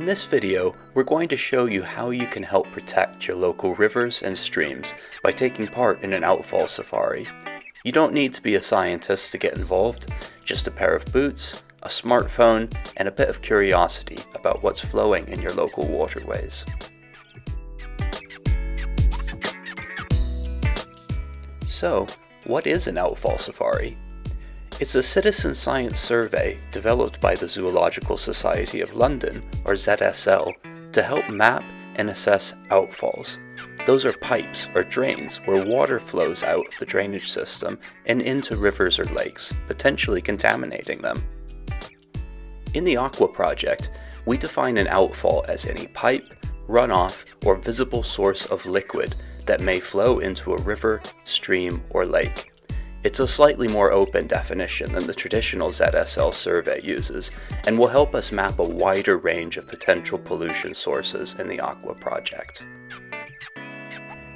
In this video, we're going to show you how you can help protect your local rivers and streams by taking part in an outfall safari. You don't need to be a scientist to get involved, just a pair of boots, a smartphone, and a bit of curiosity about what's flowing in your local waterways. So, what is an outfall safari? It's a citizen science survey developed by the Zoological Society of London, or ZSL, to help map and assess outfalls. Those are pipes or drains where water flows out of the drainage system and into rivers or lakes, potentially contaminating them. In the AQuA Project, we define an outfall as any pipe, runoff, or visible source of liquid that may flow into a river, stream, or lake. It's a slightly more open definition than the traditional ZSL survey uses, and will help us map a wider range of potential pollution sources in the AQuA Project.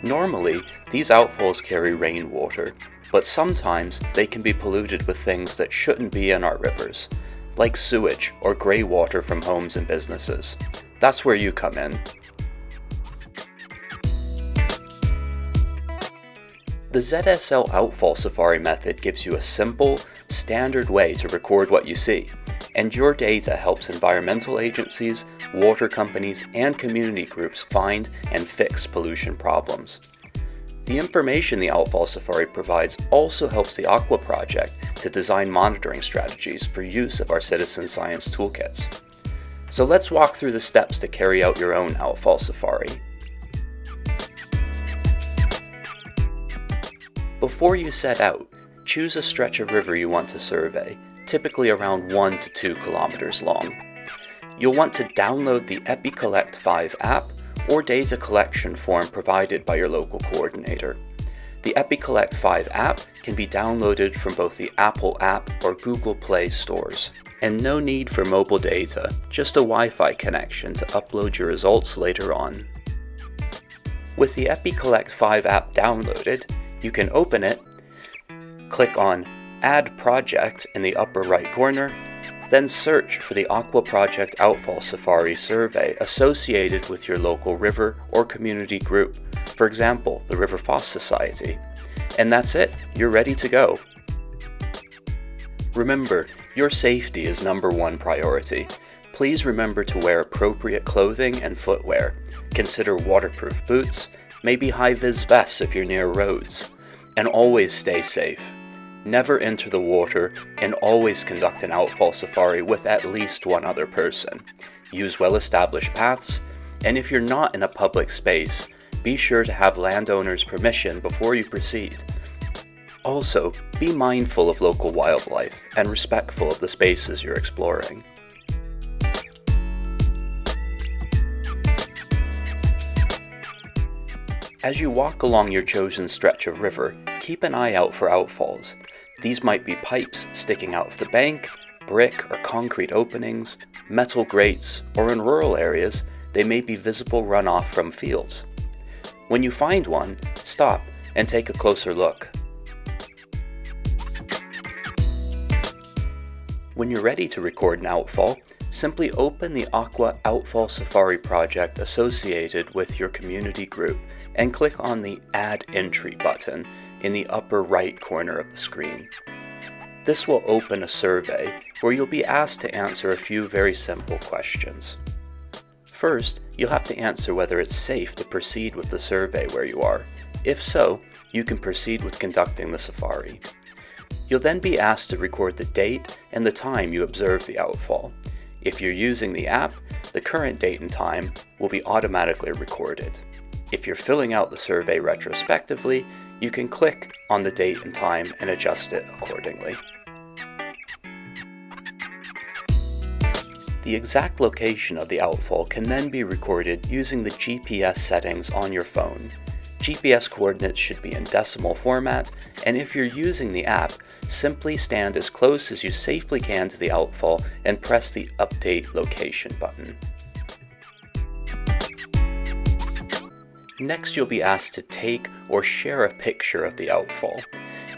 Normally, these outfalls carry rainwater, but sometimes they can be polluted with things that shouldn't be in our rivers, like sewage or grey water from homes and businesses. That's where you come in. The ZSL Outfall Safari method gives you a simple, standard way to record what you see, and your data helps environmental agencies, water companies, and community groups find and fix pollution problems. The information the Outfall Safari provides also helps the AQuA Project to design monitoring strategies for use of our citizen science toolkits. So let's walk through the steps to carry out your own Outfall Safari. Before you set out, choose a stretch of river you want to survey, typically around 1 to 2 kilometers long. You'll want to download the AQuA 5 app or data collection form provided by your local coordinator. The AQuA 5 app can be downloaded from both the Apple app or Google Play stores. And no need for mobile data, just a Wi-Fi connection to upload your results later on. With the AQuA 5 app downloaded, you can open it, click on Add Project in the upper right corner, then search for the AQuA Project Outfall Safari survey associated with your local river or community group, for example, the River Foss Society. And that's it, you're ready to go. Remember, your safety is #1 priority. Please remember to wear appropriate clothing and footwear. Consider waterproof boots, maybe high-vis vests if you're near roads, and always stay safe. Never enter the water, and always conduct an outfall safari with at least one other person. Use well-established paths, and if you're not in a public space, be sure to have landowners' permission before you proceed. Also, be mindful of local wildlife and respectful of the spaces you're exploring. As you walk along your chosen stretch of river, keep an eye out for outfalls. These might be pipes sticking out of the bank, brick or concrete openings, metal grates, or in rural areas, they may be visible runoff from fields. When you find one, stop and take a closer look. When you're ready to record an outfall, simply open the AQuA Outfall Safari project associated with your community group and click on the Add Entry button in the upper right corner of the screen. This will open a survey where you'll be asked to answer a few very simple questions. First, you'll have to answer whether it's safe to proceed with the survey where you are. If so, you can proceed with conducting the safari. You'll then be asked to record the date and the time you observed the outfall. If you're using the app, the current date and time will be automatically recorded. If you're filling out the survey retrospectively, you can click on the date and time and adjust it accordingly. The exact location of the outfall can then be recorded using the GPS settings on your phone. GPS coordinates should be in decimal format, and if you're using the app, simply stand as close as you safely can to the outfall and press the Update Location button. Next, you'll be asked to take or share a picture of the outfall.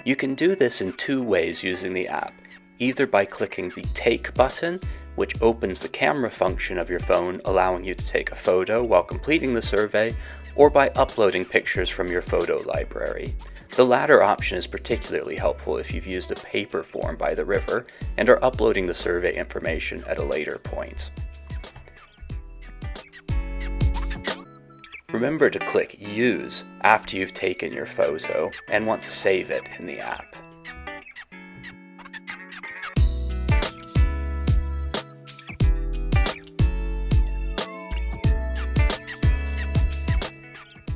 You can do this in 2 ways using the app, either by clicking the Take button which opens the camera function of your phone, allowing you to take a photo while completing the survey, or by uploading pictures from your photo library. The latter option is particularly helpful if you've used a paper form by the river and are uploading the survey information at a later point. Remember to click Use after you've taken your photo and want to save it in the app.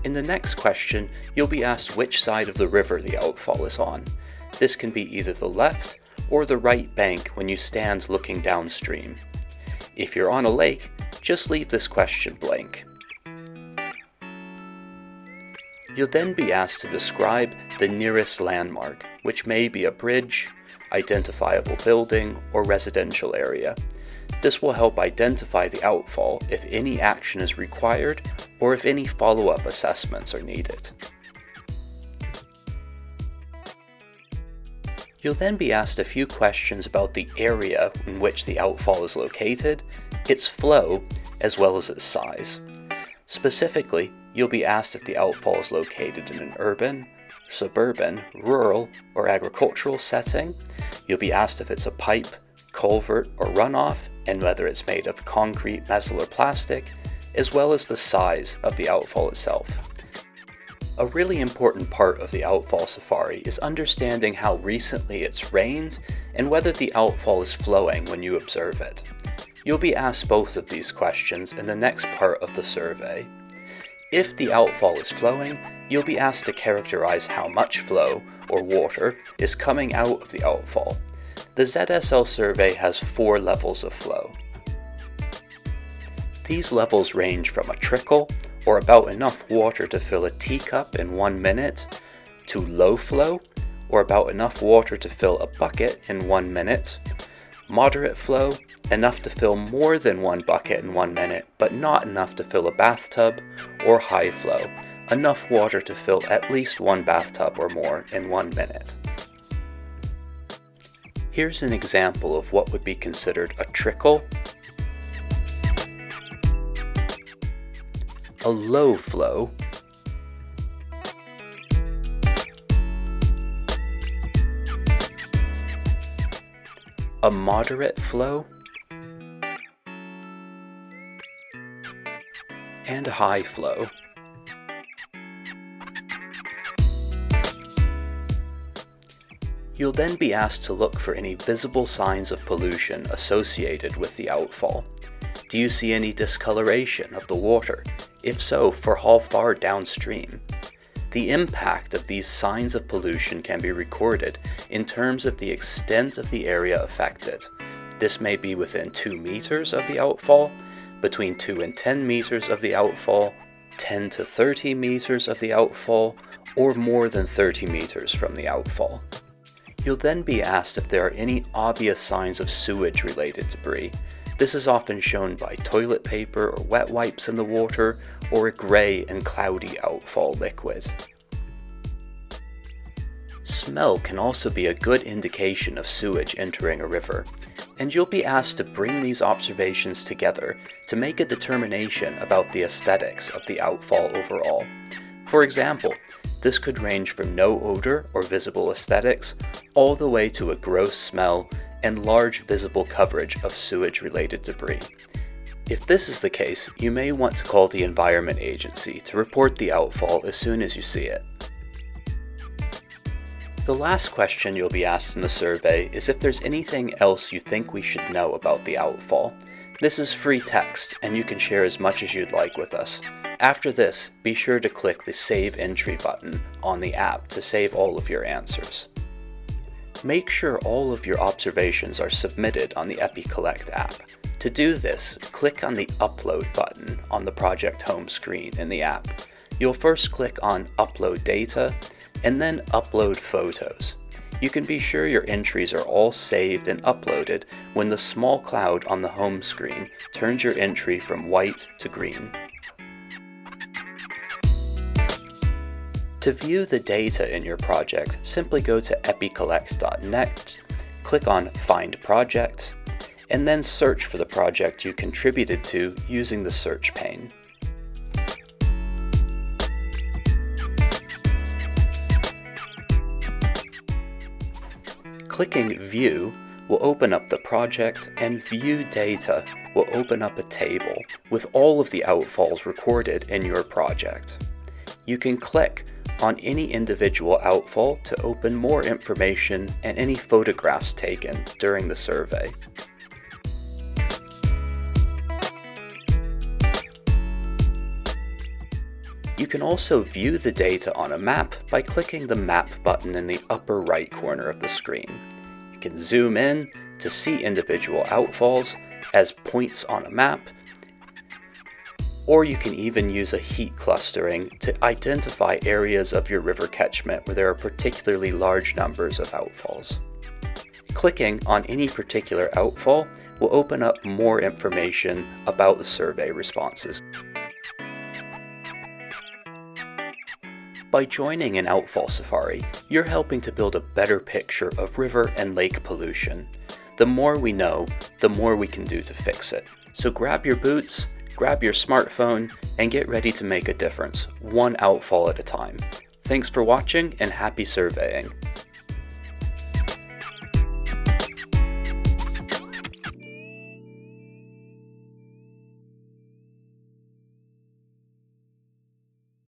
In the next question, you'll be asked which side of the river the outfall is on. This can be either the left or the right bank when you stand looking downstream. If you're on a lake, just leave this question blank. You'll then be asked to describe the nearest landmark, which may be a bridge, identifiable building, or residential area. This will help identify the outfall if any action is required or if any follow-up assessments are needed. You'll then be asked a few questions about the area in which the outfall is located, its flow, as well as its size. Specifically, you'll be asked if the outfall is located in an urban, suburban, rural, or agricultural setting. You'll be asked if it's a pipe, culvert, or runoff, and whether it's made of concrete, metal, or plastic, as well as the size of the outfall itself. A really important part of the Outfall Safari is understanding how recently it's rained and whether the outfall is flowing when you observe it. You'll be asked both of these questions in the next part of the survey. If the outfall is flowing, you'll be asked to characterize how much flow, or water, is coming out of the outfall. The ZSL survey has 4 levels of flow. These levels range from a trickle, or about enough water to fill a teacup in 1 minute, to low flow, or about enough water to fill a bucket in 1 minute, moderate flow, enough to fill more than 1 bucket in 1 minute, but not enough to fill a bathtub, or high flow, enough water to fill at least 1 bathtub or more in 1 minute. Here's an example of what would be considered a trickle, a low flow, a moderate flow, and a high flow. You'll then be asked to look for any visible signs of pollution associated with the outfall. Do you see any discoloration of the water? If so, for how far downstream? The impact of these signs of pollution can be recorded in terms of the extent of the area affected. This may be within 2 meters of the outfall, between 2 and 10 meters of the outfall, 10 to 30 meters of the outfall, or more than 30 meters from the outfall. You'll then be asked if there are any obvious signs of sewage-related debris. This is often shown by toilet paper or wet wipes in the water, or a grey and cloudy outfall liquid. Smell can also be a good indication of sewage entering a river, and you'll be asked to bring these observations together to make a determination about the aesthetics of the outfall overall. For example, this could range from no odor or visible aesthetics all the way to a gross smell and large visible coverage of sewage-related debris. If this is the case, you may want to call the Environment Agency to report the outfall as soon as you see it. The last question you'll be asked in the survey is if there's anything else you think we should know about the outfall. This is free text, and you can share as much as you'd like with us. After this, be sure to click the Save Entry button on the app to save all of your answers. Make sure all of your observations are submitted on the AQuA app. To do this, click on the Upload button on the project home screen in the app. You'll first click on Upload Data, and then Upload Photos. You can be sure your entries are all saved and uploaded when the small cloud on the home screen turns your entry from white to green. To view the data in your project, simply go to epicollect.net, click on Find Project, and then search for the project you contributed to using the search pane. Clicking View will open up the project, and View Data will open up a table with all of the outfalls recorded in your project. You can click on any individual outfall to open more information and any photographs taken during the survey. You can also view the data on a map by clicking the Map button in the upper right corner of the screen. You can zoom in to see individual outfalls as points on a map, or you can even use a heat clustering to identify areas of your river catchment where there are particularly large numbers of outfalls. Clicking on any particular outfall will open up more information about the survey responses. By joining an outfall safari, you're helping to build a better picture of river and lake pollution. The more we know, the more we can do to fix it. So grab your boots, grab your smartphone, and get ready to make a difference, one outfall at a time. Thanks for watching, and happy surveying.